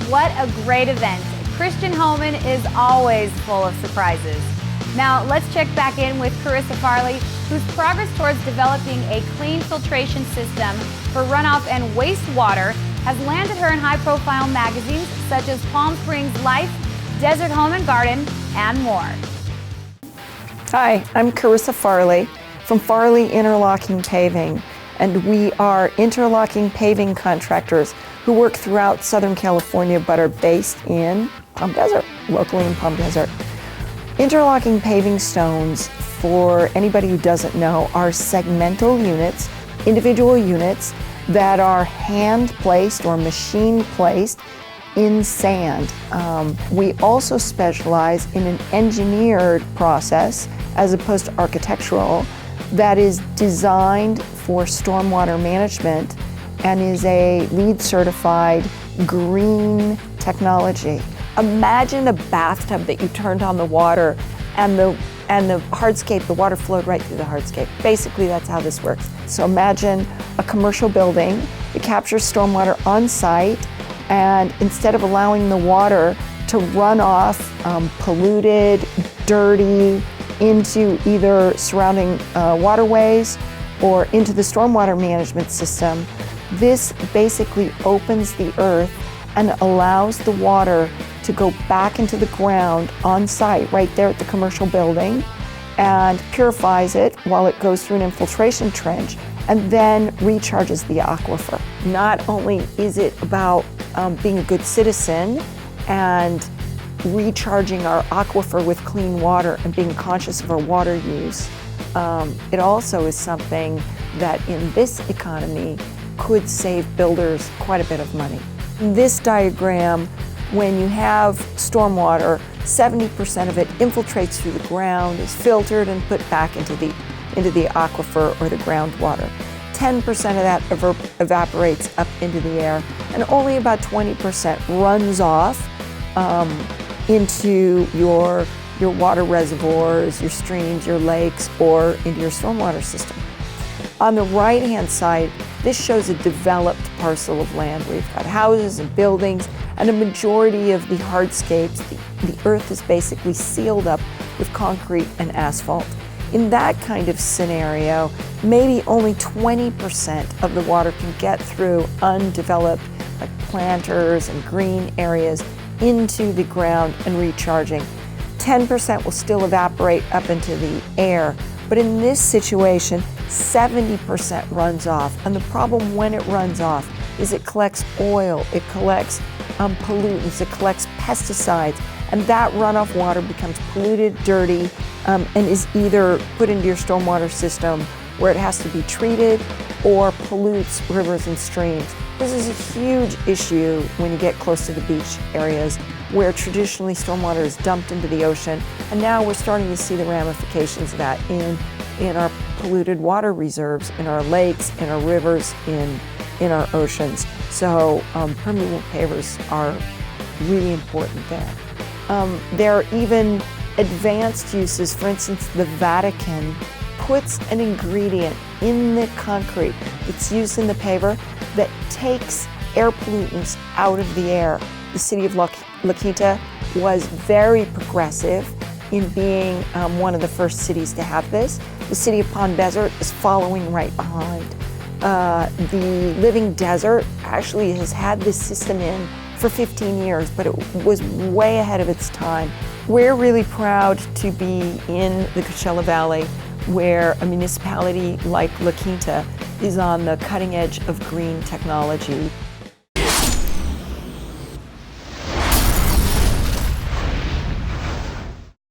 What a great event. Christian Holman is always full of surprises. Now let's check back in with Charissa Farley, whose progress towards developing a clean filtration system for runoff and wastewater has landed her in high-profile magazines such as Palm Springs Life, Desert Home and Garden, and more. Hi, I'm Charissa Farley from Farley Interlocking Paving, and we are interlocking paving contractors who work throughout Southern California but are based in Palm Desert, locally in Palm Desert. Interlocking paving stones, for anybody who doesn't know, are segmental units, individual units that are hand-placed or machine-placed in sand. We also specialize in an engineered process as opposed to architectural that is designed for stormwater management and is a LEED certified green technology. Imagine a bathtub that you turned on the water and the hardscape, the water flowed right through the hardscape. Basically, that's how this works. So imagine a commercial building. It captures stormwater on site, and instead of allowing the water to run off polluted, dirty, into either surrounding waterways or into the stormwater management system, this basically opens the earth and allows the water to go back into the ground on site, right there at the commercial building, and purifies it while it goes through an infiltration trench and then recharges the aquifer. Not only is it about being a good citizen and recharging our aquifer with clean water and being conscious of our water use, it also is something that in this economy could save builders quite a bit of money. In this diagram, when you have stormwater, 70% of it infiltrates through the ground, is filtered and put back into the aquifer or the groundwater. 10% of that evaporates up into the air, and only about 20% runs off into your water reservoirs, your streams, your lakes, or into your stormwater system. On the right-hand side, this shows a developed parcel of land where you've got houses and buildings, and a majority of the hardscapes, the earth is basically sealed up with concrete and asphalt. In that kind of scenario, maybe only 20% of the water can get through undeveloped, like planters and green areas, into the ground and recharging. 10% will still evaporate up into the air, but in this situation, 70% runs off. And the problem when it runs off is it collects oil, it collects pollutants, it collects pesticides, and that runoff water becomes polluted, dirty, and is either put into your stormwater system where it has to be treated or pollutes rivers and streams. This is a huge issue when you get close to the beach areas where traditionally stormwater is dumped into the ocean, and now we're starting to see the ramifications of that in our polluted water reserves, in our lakes, in our rivers, in our oceans. So permeable pavers are really important there. There are even advanced uses. For instance, the Vatican puts an ingredient in the concrete that's used in the paver that takes air pollutants out of the air. The city of La Quinta was very progressive in being one of the first cities to have this. The city of Palm Desert is following right behind. The Living Desert actually has had this system in for 15 years, but it was way ahead of its time. We're really proud to be in the Coachella Valley, where a municipality like La Quinta is on the cutting edge of green technology.